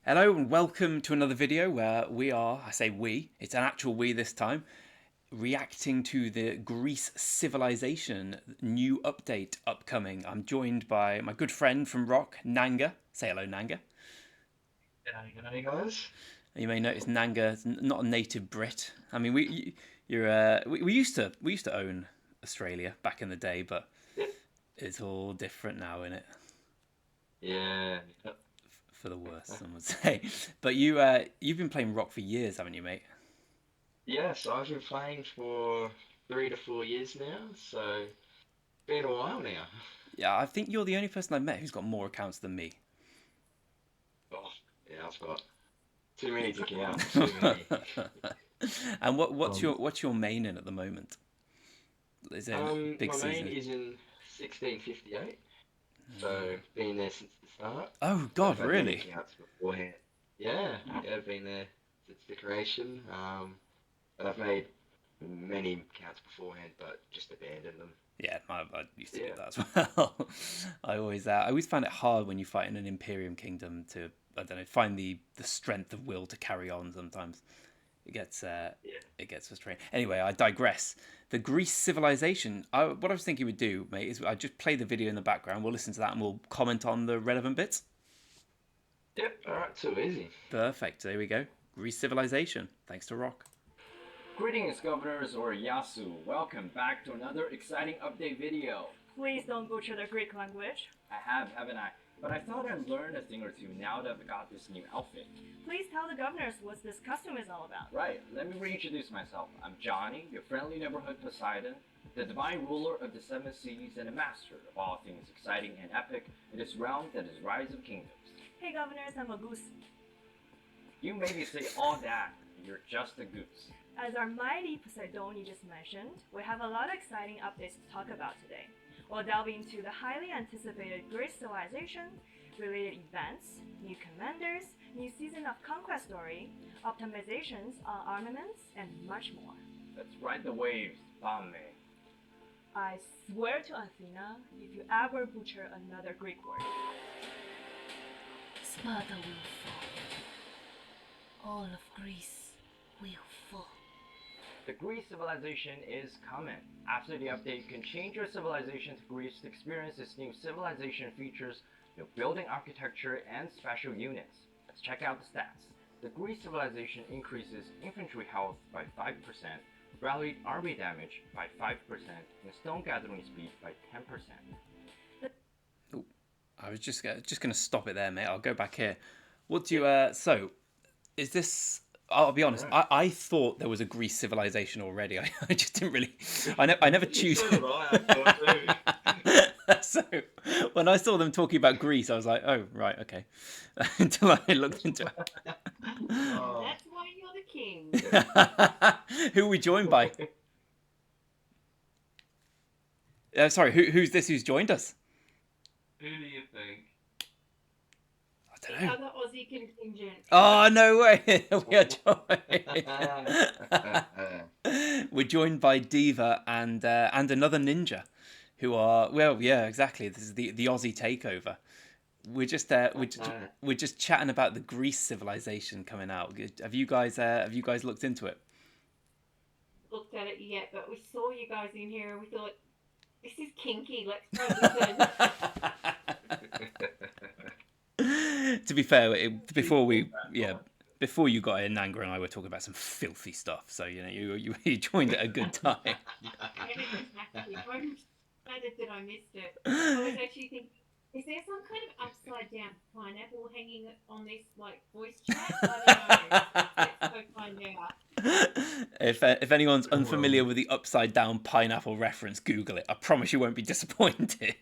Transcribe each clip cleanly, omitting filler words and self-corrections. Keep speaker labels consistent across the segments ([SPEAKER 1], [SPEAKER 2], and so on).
[SPEAKER 1] Hello and welcome to another video where I say we, it's an actual we this time, reacting to the Greece Civilization new update upcoming. I'm joined by my good friend from ROK, Nanga. Say hello, Nanga.
[SPEAKER 2] G'day, guys.
[SPEAKER 1] You may notice Nanga's not a native Brit. I mean, we used to own Australia back in the day, but
[SPEAKER 2] Yeah.
[SPEAKER 1] it's all different now, isn't it?
[SPEAKER 2] Yeah.
[SPEAKER 1] For the worse, some would say. But you've been playing ROK for years, haven't you, mate?
[SPEAKER 2] Yes, I've been playing for 3 to 4 years now, so been a while now.
[SPEAKER 1] Yeah, I think you're the only person I've met who's got more accounts than me.
[SPEAKER 2] Oh, yeah, I've got too many to count. Too many.
[SPEAKER 1] And
[SPEAKER 2] Um,
[SPEAKER 1] what's your main in at the moment? Is it a big
[SPEAKER 2] my main
[SPEAKER 1] season?
[SPEAKER 2] is in 1658, so been there since the start,
[SPEAKER 1] Oh
[SPEAKER 2] but I've
[SPEAKER 1] God,
[SPEAKER 2] had many
[SPEAKER 1] really?
[SPEAKER 2] accounts beforehand. Yeah, yeah, I've been there since the creation. And I've made many accounts beforehand, but just abandoned them.
[SPEAKER 1] Yeah, I used to do
[SPEAKER 2] Yeah.
[SPEAKER 1] that as well. I always find it hard when you fight in an Imperium kingdom to I don't know find the strength of will to carry on. Sometimes
[SPEAKER 2] Yeah.
[SPEAKER 1] it gets frustrating. Anyway, I digress. The Greece civilization. What I was thinking we'd do, mate, is I just play the video in the background. We'll listen to that and we'll comment on the relevant bits.
[SPEAKER 2] Yep. All right. Too easy.
[SPEAKER 1] Perfect. There we go. Greece civilization. Thanks to Rock.
[SPEAKER 3] Greetings, governors or Yasu. Welcome back to another exciting update video.
[SPEAKER 4] Please don't butcher the Greek language.
[SPEAKER 3] I have, haven't I? But I thought I'd learn a thing or two now that I've got this new outfit.
[SPEAKER 4] Please tell the governors what this costume is all about.
[SPEAKER 3] Right, let me reintroduce myself. I'm Johnny, your friendly neighborhood Poseidon, the divine ruler of the seven seas and a master of all things exciting and epic in this realm that is Rise of Kingdoms.
[SPEAKER 4] Hey governors, I'm a goose.
[SPEAKER 3] You maybe say all that, you're just a goose.
[SPEAKER 4] As our mighty Poseidon you just mentioned, we have a lot of exciting updates to talk about today. We'll delve into the highly anticipated Greek civilization, related events, new commanders, new season of conquest story, optimizations on armaments, and much more.
[SPEAKER 3] Let's ride the waves, Pame.
[SPEAKER 4] I swear to Athena, if you ever butcher another Greek word.
[SPEAKER 5] Sparta will fall. All of Greece will fall.
[SPEAKER 3] The Greece civilization is coming. After the update, you can change your civilization to Greece to experience its new civilization features, new building architecture, and special units. Let's check out the stats. The Greece civilization increases infantry health by 5%, rallied army damage by 5%, and stone gathering speed by 10%.
[SPEAKER 1] Oh, I was just gonna stop it there, mate. I'll go back here. What do you so is this I'll be honest.
[SPEAKER 2] Right.
[SPEAKER 1] I thought there was a Greece civilization already. I just didn't really. I never choose.
[SPEAKER 2] So did I thought too.
[SPEAKER 1] So when I saw them talking about Greece, I was like, oh right, okay. Until I looked into
[SPEAKER 5] And
[SPEAKER 2] Oh,
[SPEAKER 5] that's why you're the king.
[SPEAKER 1] it. Who are we joined by? Sorry, who's this? Who's joined us?
[SPEAKER 2] who do you think?
[SPEAKER 1] I
[SPEAKER 5] The
[SPEAKER 1] don't know.
[SPEAKER 5] other Aussie contingent.
[SPEAKER 1] Oh no way! We are joined. We're joined by Diva and another ninja, who are well, yeah, exactly. This is the Aussie takeover. We're just chatting about the Greece civilization coming out. Have you guys looked into it?
[SPEAKER 5] Looked at it yet, but we saw you guys in here and we thought, this is kinky. Let's go listen.
[SPEAKER 1] To be fair, before you got in, Nanga and I were talking about some filthy stuff. So you know you joined at a good time.
[SPEAKER 5] Exactly. I'm excited that I missed it. I was actually thinking, is there some kind of upside down pineapple hanging on this like voice chat? I don't know. Let's go find out.
[SPEAKER 1] If anyone's unfamiliar
[SPEAKER 2] Well,
[SPEAKER 1] with the upside down pineapple reference, Google it. I promise you won't be disappointed.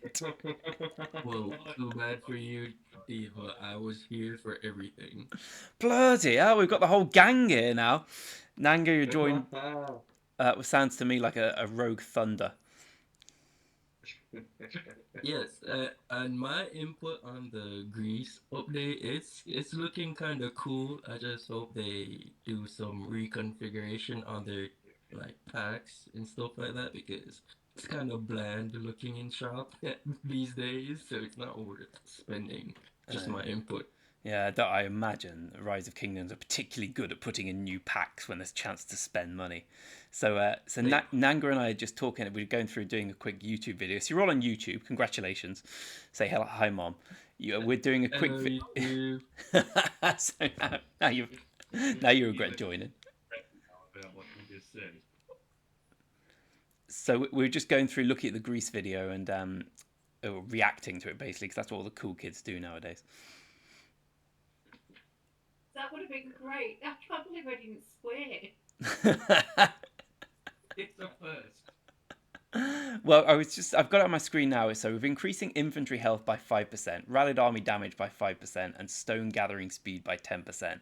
[SPEAKER 6] Well, too bad for you, Diva. I was here for everything.
[SPEAKER 1] Bloody hell, we've got the whole gang here now. Nanga, you're joined. Sounds to me like a rogue thunder.
[SPEAKER 6] Yes, and my input on the Greece update, it's looking kind of cool. I just hope they do some reconfiguration on their like packs and stuff like that because it's kind of bland looking in shop these days, so it's not worth spending. Just my input.
[SPEAKER 1] Yeah, that I imagine Rise of Kingdoms are particularly good at putting in new packs when there's a chance to spend money. So
[SPEAKER 2] Yeah.
[SPEAKER 1] Nanga and I are just talking. We're going through doing a quick YouTube video. So you're all on YouTube. Congratulations. Say hello, hi, mom. We're doing a quick.
[SPEAKER 6] Hello, YouTube.
[SPEAKER 1] So now you regret joining.
[SPEAKER 6] About what you just said.
[SPEAKER 1] So we're just going through, looking at the Grease video and reacting to it basically, because that's what all the cool kids do nowadays.
[SPEAKER 5] That would have been great. I can't believe I didn't swear.
[SPEAKER 6] It's a first.
[SPEAKER 1] Well, I've got it on my screen now. So with increasing infantry health by 5%, rallied army damage by 5%, and stone gathering speed by 10%.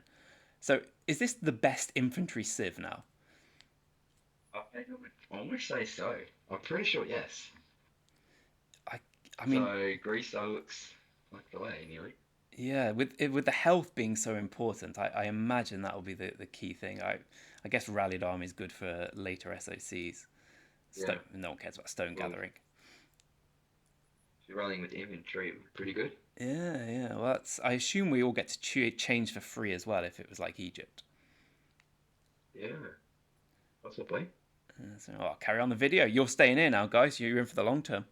[SPEAKER 1] So is this the best infantry civ now?
[SPEAKER 2] I would almost say so. I'm pretty sure yes.
[SPEAKER 1] I mean,
[SPEAKER 2] So Greece looks like the way, nearly.
[SPEAKER 1] yeah, with the health being so important, I imagine that will be the key thing. I guess rallied army is good for later SOCs.
[SPEAKER 2] Yeah.
[SPEAKER 1] No one cares about stone
[SPEAKER 2] Well,
[SPEAKER 1] gathering.
[SPEAKER 2] If you're running with infantry, pretty good.
[SPEAKER 1] Yeah. Well, I assume we all get to change for free as well if it was like Egypt.
[SPEAKER 2] Yeah. Possibly.
[SPEAKER 1] So I'll carry on the video. You're staying in now, guys. You're in for the long term.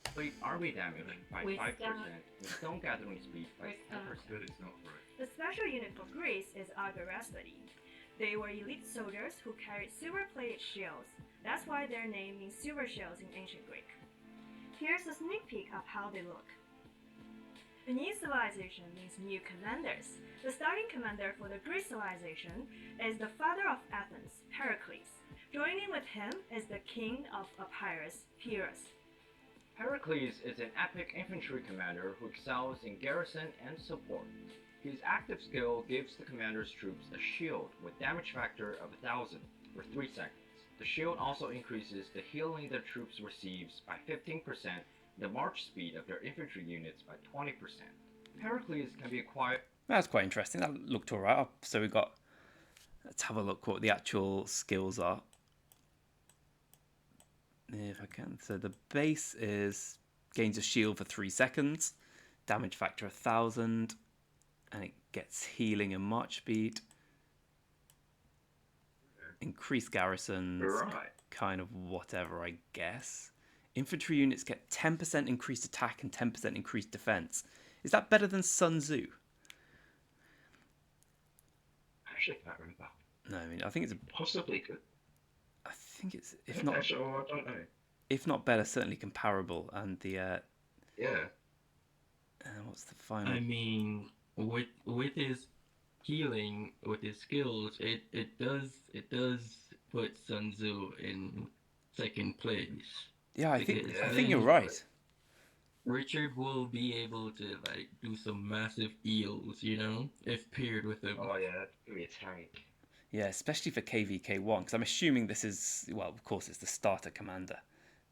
[SPEAKER 3] Complete army damage by
[SPEAKER 5] We
[SPEAKER 3] 5%
[SPEAKER 5] start.
[SPEAKER 3] and stone gathering speed by
[SPEAKER 5] We start.
[SPEAKER 3] 10%.
[SPEAKER 6] Good, it's not right.
[SPEAKER 4] The special unit for Greece is Agarastadi. They were elite soldiers who carried silver-plated shields. That's why their name means silver shields in ancient Greek. Here's a sneak peek of how they look. A new civilization means new commanders. The starting commander for the Greek civilization is the father of Athens, Pericles. Joining with him is the king of Epirus, Pyrrhus.
[SPEAKER 3] Pericles is an epic infantry commander who excels in garrison and support. His active skill gives the commander's troops a shield with damage factor of 1000 for 3 seconds. The shield also increases the healing the troops receives by 15%, the march speed of their infantry units by 20%. Pericles can be acquired.
[SPEAKER 1] That's quite interesting. That looked alright. So we've got. Let's have a look what the actual skills are. If I can. So the base is gains a shield for 3 seconds, damage factor 1000, and it gets healing and march speed. Increased garrisons,
[SPEAKER 2] Right.
[SPEAKER 1] kind of whatever, I guess. Infantry units get 10% increased attack and 10% increased defense. Is that better than Sun Tzu?
[SPEAKER 2] Actually, can't remember.
[SPEAKER 1] No, I mean I think it's
[SPEAKER 2] Possibly good.
[SPEAKER 1] I think it's if
[SPEAKER 2] I'm
[SPEAKER 1] not
[SPEAKER 2] not sure. I don't know.
[SPEAKER 1] if not better, certainly comparable. And the
[SPEAKER 2] Yeah.
[SPEAKER 1] what's the final?
[SPEAKER 6] I mean, with his healing, with his skills, it does put Sun Tzu in second place.
[SPEAKER 1] Yeah, I
[SPEAKER 6] because
[SPEAKER 1] think you're right.
[SPEAKER 6] Richard will be able to like do some massive eels, if paired with him.
[SPEAKER 2] Oh yeah, that's gonna be a tank.
[SPEAKER 1] Yeah, especially for KVK1, because I'm assuming this is, well, of course, it's the starter commander.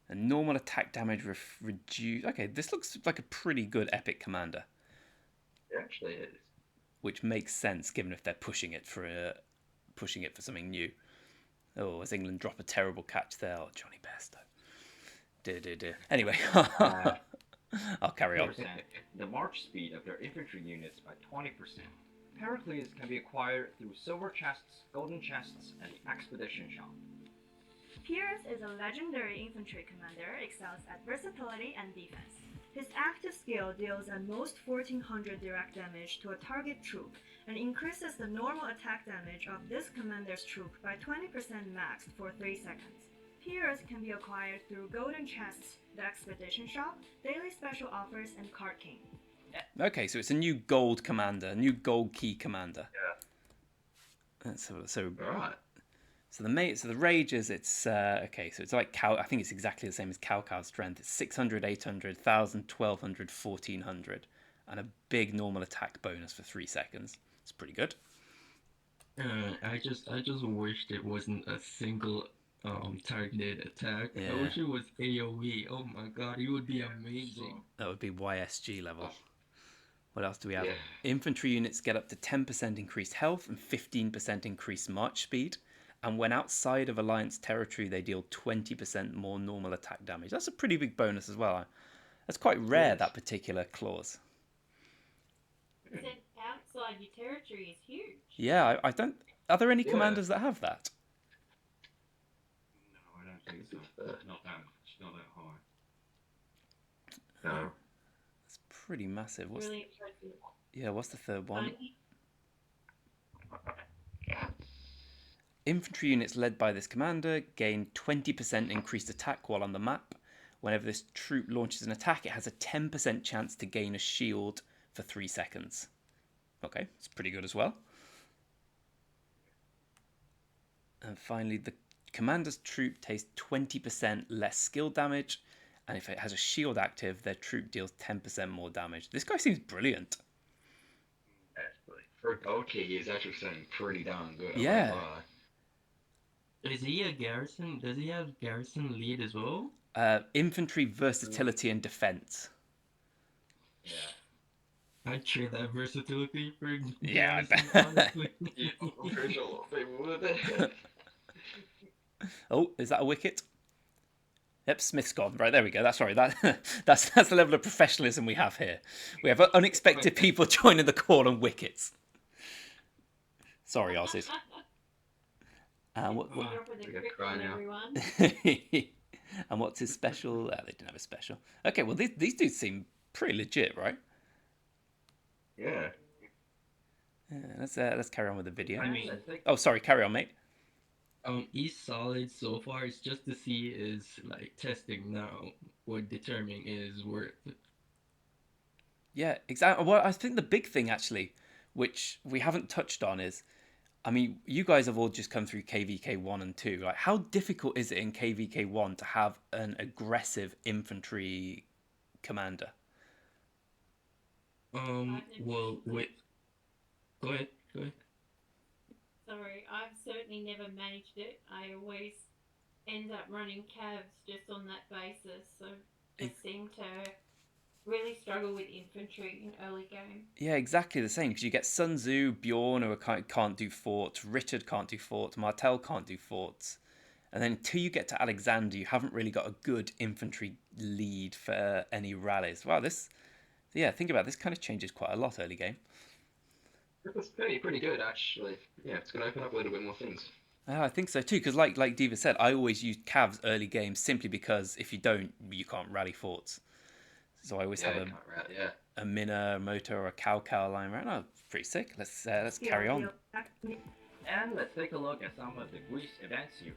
[SPEAKER 1] And normal attack damage reduced. Okay, this looks like a pretty good epic commander,
[SPEAKER 2] It actually is.
[SPEAKER 1] which makes sense given if they're pushing it for something new. Oh, as England drop a terrible catch there. Oh, Johnny Bairstow. Dear. Anyway, I'll carry on.
[SPEAKER 3] The march speed of their infantry units by 20%. Pericles can be acquired through silver chests, golden chests, and the expedition shop.
[SPEAKER 4] Pyrrhus is a legendary infantry commander, excels at versatility and defense. His active skill deals at most 1400 direct damage to a target troop and increases the normal attack damage of this commander's troop by 20% maxed for 3 seconds. Pyrrhus can be acquired through golden chests, the expedition shop, daily special offers, and card king.
[SPEAKER 1] Okay, so it's a new gold commander, new gold key commander.
[SPEAKER 2] Yeah.
[SPEAKER 1] So
[SPEAKER 2] Right.
[SPEAKER 1] So the rages, it's okay. So it's like cow. I think it's exactly the same as Cow's strength. It's 600, 800, 1000, 1200, 1400, and a big normal attack bonus for 3 seconds. It's pretty good.
[SPEAKER 6] I just wished it wasn't a single targeted attack.
[SPEAKER 1] Yeah.
[SPEAKER 6] I wish it was AoE. Oh my god, it would be amazing.
[SPEAKER 1] That would be YSG level. What else do we have?
[SPEAKER 2] Yeah.
[SPEAKER 1] Infantry units get up to 10% increased health and 15% increased march speed. And when outside of Alliance territory, they deal 20% more normal attack damage. That's a pretty big bonus as well. That's quite rare,
[SPEAKER 2] Yes.
[SPEAKER 1] that particular clause.
[SPEAKER 5] Is it out territory is huge.
[SPEAKER 1] Yeah, I don't. Are there any
[SPEAKER 2] Yeah.
[SPEAKER 1] commanders that have that?
[SPEAKER 7] No, I don't think so. Not that much. Not that high.
[SPEAKER 2] No.
[SPEAKER 1] It's pretty massive. What's
[SPEAKER 5] Really impressive.
[SPEAKER 1] what's the third one?
[SPEAKER 5] Tiny.
[SPEAKER 1] Infantry units led by this commander gain 20% increased attack while on the map. Whenever this troop launches an attack, it has a 10% chance to gain a shield for 3 seconds. Okay, it's pretty good as well. And finally, the commander's troop takes 20% less skill damage, and if it has a shield active, their troop deals 10% more damage. This guy seems brilliant.
[SPEAKER 2] For a gold key, he's actually sounding pretty darn good. I
[SPEAKER 1] Yeah.
[SPEAKER 2] won't lie.
[SPEAKER 6] Is he a garrison? Does he have garrison lead as well?
[SPEAKER 1] Infantry versatility and defense.
[SPEAKER 2] Yeah.
[SPEAKER 6] I'd trade that versatility for
[SPEAKER 1] Yeah, I
[SPEAKER 6] garrison,
[SPEAKER 1] bet.
[SPEAKER 6] honestly.
[SPEAKER 2] Yeah, I'm pretty sure a lot of people would.
[SPEAKER 1] Oh, is that a wicket? Yep, Smith's gone. Right, there we go. That's right. That's the level of professionalism we have here. We have unexpected people joining the call on wickets. Sorry, Aussies. What,
[SPEAKER 5] You're up with a
[SPEAKER 2] We got
[SPEAKER 5] grip
[SPEAKER 2] cry
[SPEAKER 5] on
[SPEAKER 2] now.
[SPEAKER 5] everyone.
[SPEAKER 1] and what's his special? They didn't have a special. Okay, well these dudes seem pretty legit, right?
[SPEAKER 2] Yeah.
[SPEAKER 1] Let's carry on with the video.
[SPEAKER 6] I mean,
[SPEAKER 1] Oh, sorry, carry on, mate.
[SPEAKER 6] he's solid so far. It's just to see his like testing now would determine his worth.
[SPEAKER 1] Yeah, exactly. Well, I think the big thing actually, which we haven't touched on, is, I mean, you guys have all just come through KVK 1 and 2. Like, how difficult is it in KVK 1 to have an aggressive infantry commander?
[SPEAKER 6] Well, wait. Go ahead. Go ahead.
[SPEAKER 5] Sorry, I've certainly never managed it. I always end up running calves just on that basis. So just seem to really struggle with infantry in early game.
[SPEAKER 1] Yeah, exactly the same. Because you get Sun Tzu, Bjorn, who can't do forts, Richard can't do forts, Martel can't do forts. And then until you get to Alexander, you haven't really got a good infantry lead for any rallies. Wow, think about it, this kind of changes quite a lot early game.
[SPEAKER 2] It's pretty good, actually. Yeah, it's going to open up a little bit more things.
[SPEAKER 1] I think so too, because like Diva said, I always use calves early game simply because if you don't, you can't rally forts. So I always have a Mina, a Motor, or a Cow lying around. Oh, pretty sick. Let's carry on.
[SPEAKER 3] And let's take a look at some of the Greece event series.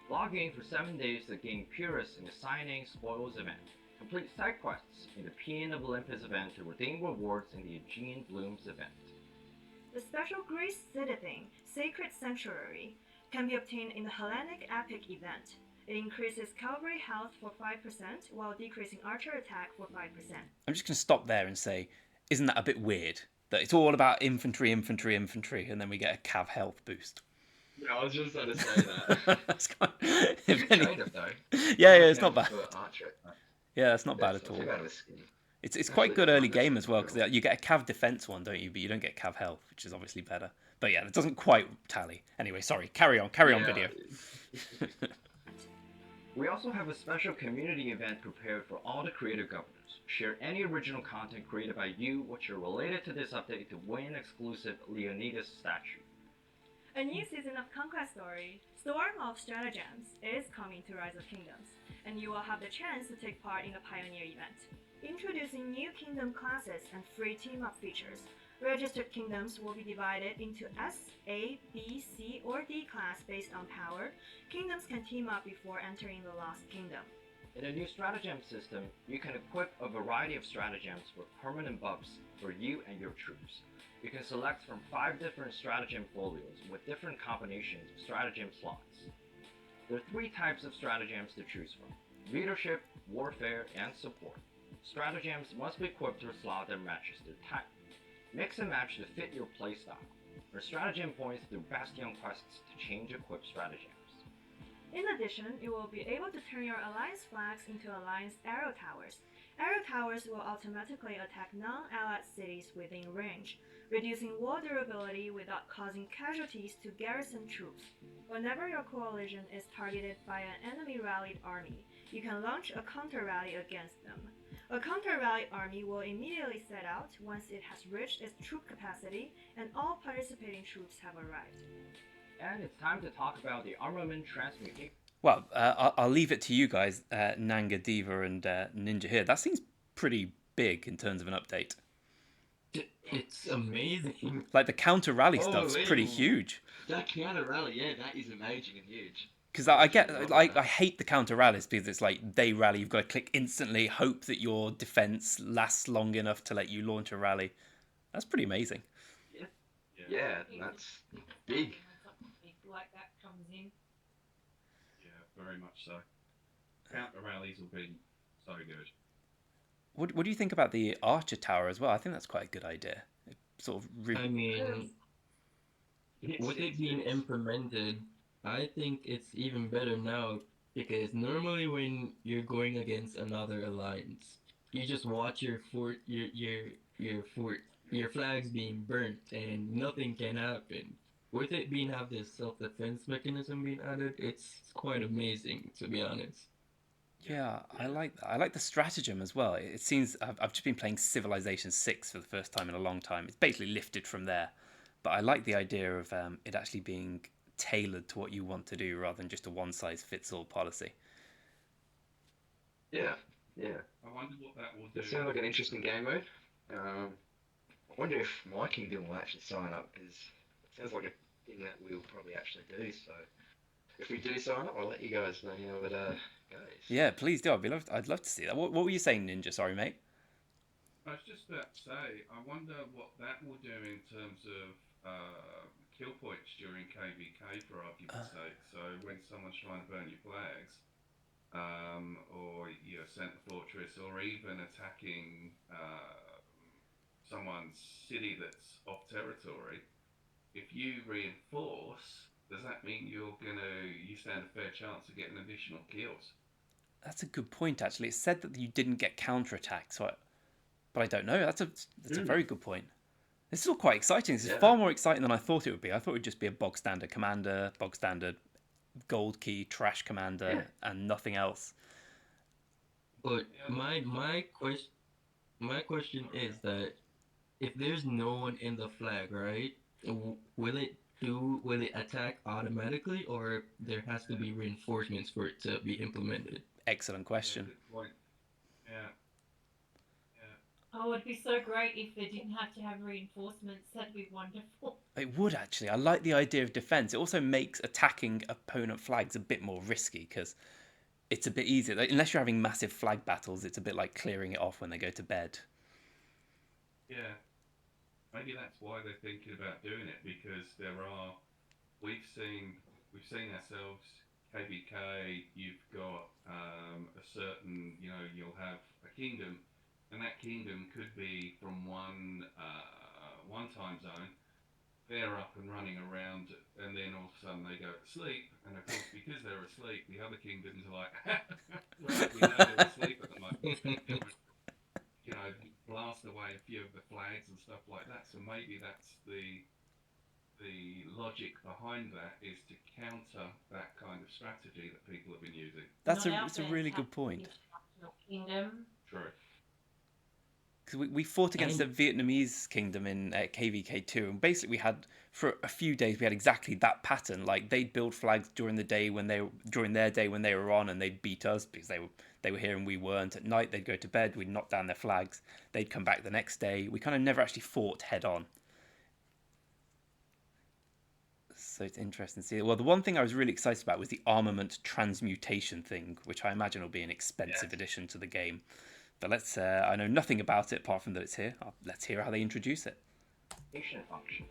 [SPEAKER 3] Log in for 7 days to gain Purus in the Signing Spoils event. Complete side quests in the Paean of Olympus event to redeem rewards in the Aegean Blooms event.
[SPEAKER 4] The special Greece city thing, Sacred Sanctuary, can be obtained in the Hellenic Epic event. It increases cavalry health for 5% while decreasing archer attack for 5%.
[SPEAKER 1] I'm just going to stop there and say, isn't that a bit weird? That it's all about infantry, and then we get a cav health boost.
[SPEAKER 2] Yeah, I was just going to say that.
[SPEAKER 1] That's kind
[SPEAKER 2] Creative, though.
[SPEAKER 1] Yeah, it's not bad.
[SPEAKER 2] For archer.
[SPEAKER 1] Yeah, it's not bad at all. It's quite good early game as well, because you get a cav defense one, don't you? But you don't get cav health, which is obviously better. But yeah, it doesn't quite tally. Anyway, sorry. Carry on video.
[SPEAKER 3] We also have a special community event prepared for all the creative governors. Share any original content created by you which are related to this update to win exclusive Leonidas statue.
[SPEAKER 4] A new season of Conquest Story, Storm of Stratagems, is coming to Rise of Kingdoms, and you will have the chance to take part in the Pioneer event. Introducing new kingdom classes and free team-up features, registered kingdoms will be divided into S, A, B, C, or D class based on power. Kingdoms can team up before entering the Lost Kingdom.
[SPEAKER 3] In a new stratagem system, you can equip a variety of stratagems with permanent buffs for you and your troops. You can select from 5 different stratagem folios with different combinations of stratagem slots. There are 3 types of stratagems to choose from: leadership, warfare, and support. Stratagems must be equipped to a slot that matches their type. Mix and match to fit your playstyle. Earn stratagem points through Bastion quests to change equipped stratagems.
[SPEAKER 4] In addition, you will be able to turn your Alliance flags into Alliance arrow towers. Arrow towers will automatically attack non-allied cities within range, reducing war durability without causing casualties to garrison troops. Whenever your coalition is targeted by an enemy rallied army, you can launch a counter rally against them. A counter-rally army will immediately set out once it has reached its troop capacity and all participating troops have arrived.
[SPEAKER 3] And it's time to talk about the armament transmutation.
[SPEAKER 1] Well, I'll leave it to you guys, Nanga, Diva, and Ninja here. That seems pretty big in terms of an update.
[SPEAKER 6] It's amazing.
[SPEAKER 1] Like the counter rally
[SPEAKER 2] Oh,
[SPEAKER 1] stuff's pretty
[SPEAKER 2] yeah.
[SPEAKER 1] huge.
[SPEAKER 2] That counter rally, yeah, that is amazing and huge.
[SPEAKER 1] Because I get, like, I hate the counter rallies because it's like they rally, you've got to click instantly, hope that your defense lasts long enough to let you launch a rally. That's pretty amazing.
[SPEAKER 2] Yeah, that's big.
[SPEAKER 5] Like that comes in.
[SPEAKER 7] Yeah, very much so. Counter rallies will be so good.
[SPEAKER 1] What do you think about the Archer Tower as well? I think that's quite a good idea. It sort of
[SPEAKER 6] I mean, with it being implemented, I think it's even better now because normally when you're going against another alliance, you just watch your flags being burnt and nothing can happen. With it being have this self-defense mechanism being added, it's quite amazing to be honest.
[SPEAKER 1] Yeah, I like that. I like the stratagem as well. It seems I've just been playing Civilization 6 for the first time in a long time. It's basically lifted from there, but I like the idea of it actually being tailored to what you want to do rather than just a one-size-fits-all policy.
[SPEAKER 2] Yeah.
[SPEAKER 7] I wonder what that will do.
[SPEAKER 2] It sounds like an interesting game mode. I wonder if my kingdom will actually sign up, because it sounds like a thing that we'll probably actually do. So if we do sign up, I'll let you guys know how it goes.
[SPEAKER 1] Yeah, please do. I'd love to see that. What were you saying, Ninja? Sorry, mate.
[SPEAKER 7] I was just about to say, I wonder what that will do in terms of kill points during KVK, for argument's sake. So when someone's trying to burn your flags, or your centre fortress, or even attacking someone's city that's off territory, if you reinforce, does that mean you stand a fair chance of getting additional kills?
[SPEAKER 1] That's a good point, actually. It said that you didn't get counterattacked, but I don't know. That's a very good point. This is all quite exciting. This is far more exciting than I thought it would be. I thought it would just be a bog standard commander, bog standard gold key trash commander, and nothing else.
[SPEAKER 6] But my question is that if there's no one in the flag, right? Will it attack automatically, or there has to be reinforcements for it to be implemented?
[SPEAKER 1] Excellent question.
[SPEAKER 7] Good point. Yeah.
[SPEAKER 5] Oh, it'd be so great if they didn't have to have reinforcements. That'd be wonderful.
[SPEAKER 1] It would actually. I like the idea of defense. It also makes attacking opponent flags a bit more risky because it's a bit easier. Like, unless you're having massive flag battles, it's a bit like clearing it off when they go to bed.
[SPEAKER 7] Yeah. Maybe that's why they're thinking about doing it, because we've seen ourselves, KBK, you've got a certain, you'll have a kingdom, and that kingdom could be from one time zone. They're up and running around, and then all of a sudden they go to sleep, and of course because they're asleep, the other kingdoms are like, right, we know they're asleep at the moment. Blast away a few of the flags and stuff like that. So maybe that's the logic behind that, is to counter that kind of strategy that people have been using.
[SPEAKER 1] It's a really good point.
[SPEAKER 5] Kingdom.
[SPEAKER 7] True.
[SPEAKER 1] Because we fought against the Vietnamese kingdom in KVK2, and basically we had, for a few days, we had exactly that pattern. Like, they'd build flags during their day when they were on, and they'd beat us because they were here and we weren't. At night they'd go to bed, we'd knock down their flags, they'd come back the next day. We kind of never actually fought head on. So it's interesting to see. Well, the one thing I was really excited about was the armament transmutation thing, which I imagine will be an expensive addition to the game. But I know nothing about it apart from that it's here. Let's hear how they introduce it.
[SPEAKER 3] Function.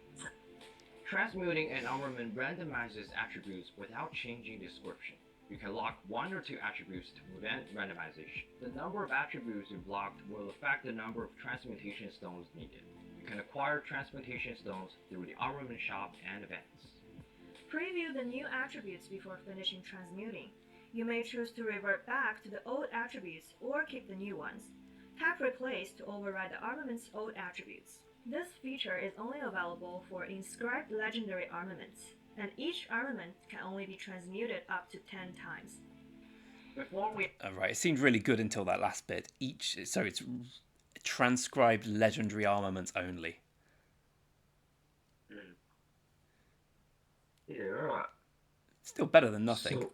[SPEAKER 3] Transmuting an armament randomizes attributes without changing description. You can lock one or two attributes to prevent randomization. The number of attributes you've locked will affect the number of transmutation stones needed. You can acquire transmutation stones through the armament shop and events.
[SPEAKER 4] Preview the new attributes before finishing transmuting. You may choose to revert back to the old attributes or keep the new ones. Tap Replace to override the armament's old attributes. This feature is only available for inscribed legendary armaments, and each armament can only be transmuted up to 10 times.
[SPEAKER 3] Before we
[SPEAKER 1] Right, it seemed really good until that last bit. So it's transcribed legendary armaments only.
[SPEAKER 2] Yeah, alright.
[SPEAKER 1] Still better than nothing.
[SPEAKER 6] So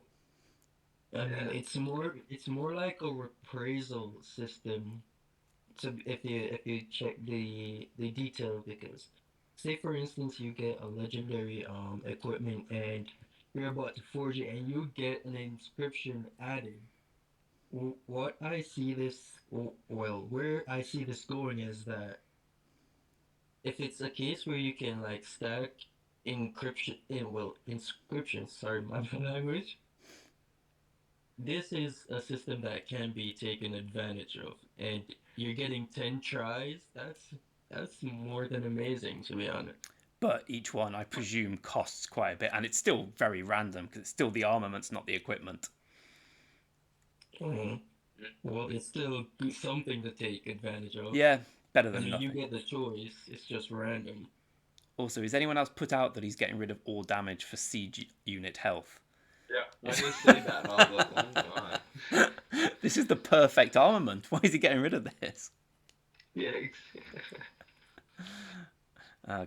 [SPEAKER 6] I mean,
[SPEAKER 2] Yeah.
[SPEAKER 6] it's more like a reprisal system. So if you check the detail, because say for instance you get a legendary equipment and you're about to forge it and you get an inscription added. What I see this well, where I see this going is that if it's a case where you can like stack inscriptions, sorry, my language, this is a system that can be taken advantage of, and you're getting 10 tries. That's more than amazing, to be honest.
[SPEAKER 1] But each one, I presume, costs quite a bit, and it's still very random because it's still the armaments, not the equipment.
[SPEAKER 6] Mhm. Well, it's still something to take advantage of.
[SPEAKER 1] Yeah, better
[SPEAKER 6] I
[SPEAKER 1] than
[SPEAKER 6] mean, you
[SPEAKER 1] nothing.
[SPEAKER 6] get the choice. It's just random.
[SPEAKER 1] Also, is anyone else put out that he's getting rid of all damage for siege unit health?
[SPEAKER 2] Yeah, I just see that and I was like, oh my.
[SPEAKER 1] This is the perfect armament. Why is he getting rid of this?
[SPEAKER 2] Yeah.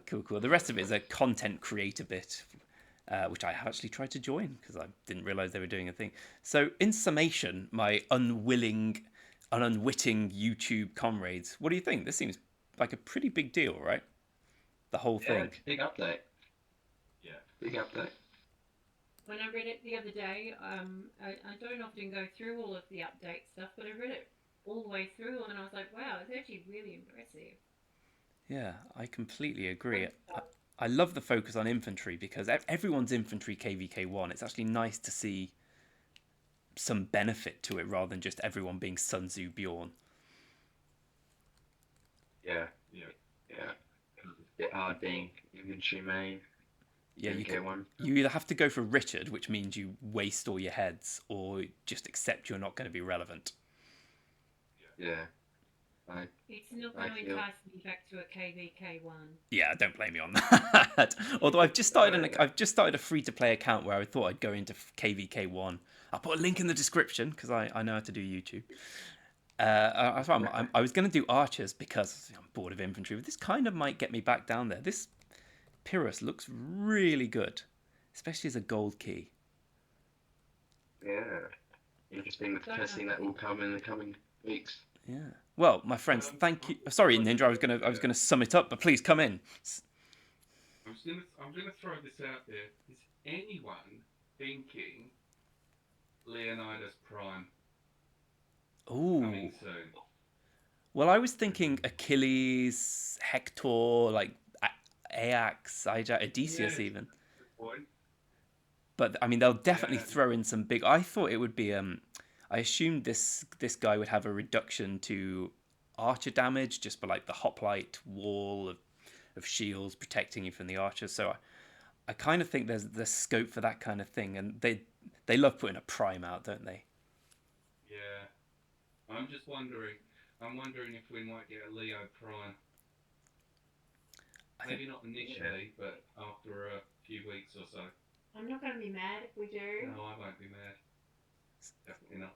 [SPEAKER 1] Cool. The rest of it is a content creator bit, which I actually tried to join because I didn't realize they were doing a thing. So, in summation, my unwitting YouTube comrades, what do you think? This seems like a pretty big deal, right? The whole
[SPEAKER 2] Yeah,
[SPEAKER 1] thing.
[SPEAKER 2] big update.
[SPEAKER 7] Yeah.
[SPEAKER 2] Big update.
[SPEAKER 5] When I read it the other day, I don't often go through all of the update stuff, but I read it all the way through and I was like, wow, it's actually really impressive.
[SPEAKER 1] Yeah, I completely agree. I love the focus on infantry because everyone's infantry KVK1. It's actually nice to see some benefit to it rather than just everyone being Sun Tzu Bjorn.
[SPEAKER 2] Yeah,
[SPEAKER 7] Yeah.
[SPEAKER 2] yeah. Bit hard being infantry main.
[SPEAKER 1] Yeah, you
[SPEAKER 2] get one.
[SPEAKER 1] You either have to go for Richard, which means you waste all your heads, or just accept you're not going to be relevant.
[SPEAKER 2] Yeah.
[SPEAKER 5] It's not going to entice me back to a KVK1.
[SPEAKER 1] Yeah, don't blame me on that. Although I've just started a free-to-play account where I thought I'd go into KVK1. I'll put a link in the description because I know how to do YouTube. I was going to do archers because I'm bored of infantry, but this kind of might get me back down there. This Pyrrhus looks really good, especially as a gold key.
[SPEAKER 2] Yeah. Interesting with testing that will come in the coming weeks.
[SPEAKER 1] Yeah. Well, my friends, thank you. Sorry, Ninja, I was gonna sum it up, but please come in.
[SPEAKER 7] I'm gonna throw this out there. Is anyone thinking Leonidas Prime
[SPEAKER 1] Ooh.
[SPEAKER 7] coming soon?
[SPEAKER 1] Well, I was thinking Achilles, Hector, like Ajax, Odysseus,
[SPEAKER 7] Yeah.
[SPEAKER 1] even.
[SPEAKER 7] Good point.
[SPEAKER 1] But I mean, they'll definitely
[SPEAKER 7] Yeah.
[SPEAKER 1] throw in some big. I thought it would be. I assumed this guy would have a reduction to archer damage just by like the hoplite wall of shields protecting you from the archers. So I kind of think there's scope for that kind of thing, and they love putting a prime out, don't they?
[SPEAKER 7] Yeah. I'm just wondering. I'm wondering if we might get a Leo Prime. Maybe not initially, but after a few weeks or so.
[SPEAKER 5] I'm not going to be mad if we do.
[SPEAKER 7] No, I won't be mad. Definitely not.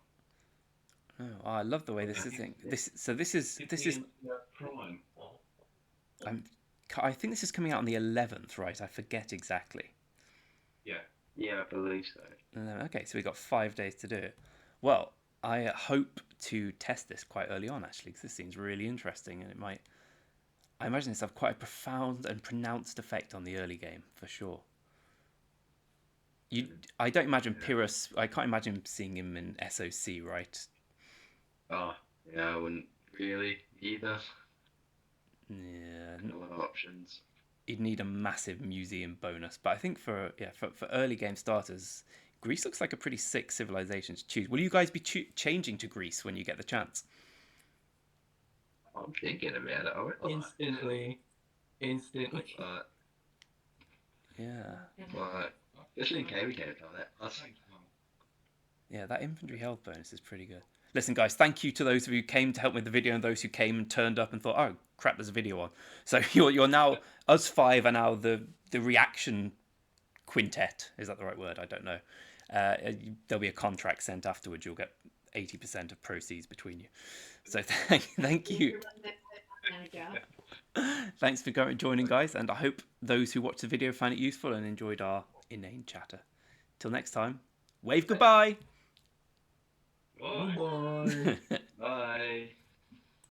[SPEAKER 1] Oh, I love the way this is. This is.
[SPEAKER 7] Prime.
[SPEAKER 1] I think this is coming out on the 11th, right? I forget exactly.
[SPEAKER 7] Yeah.
[SPEAKER 2] Yeah, I believe so.
[SPEAKER 1] Okay, so we've got 5 days to do it. Well, I hope to test this quite early on, actually, because this seems really interesting, and it might. I imagine this have quite a profound and pronounced effect on the early game for sure. I don't imagine Pyrrhus. I can't imagine seeing him in SOC, right?
[SPEAKER 2] Oh, yeah, I wouldn't really either.
[SPEAKER 1] Yeah,
[SPEAKER 2] A lot of options.
[SPEAKER 1] you'd need a massive museum bonus, but I think for early game starters, Greece looks like a pretty sick civilization to choose. Will you guys be changing to Greece when you get the chance?
[SPEAKER 2] I'm thinking about it. I won't lie.
[SPEAKER 6] Instantly.
[SPEAKER 2] But,
[SPEAKER 1] Yeah.
[SPEAKER 2] especially in KVK time, that plus.
[SPEAKER 1] Yeah, that infantry health bonus is pretty good. Listen, guys, thank you to those of you who came to help with the video and those who came and turned up and thought, oh, crap, there's a video on. So you're now, us five are now the reaction quintet. Is that the right word? I don't know. There'll be a contract sent afterwards. You'll get 80% of proceeds between you. So thank you. Thanks for joining, guys, and I hope those who watched the video found it useful and enjoyed our inane chatter. Till next time, wave goodbye.
[SPEAKER 7] Bye.
[SPEAKER 6] Bye.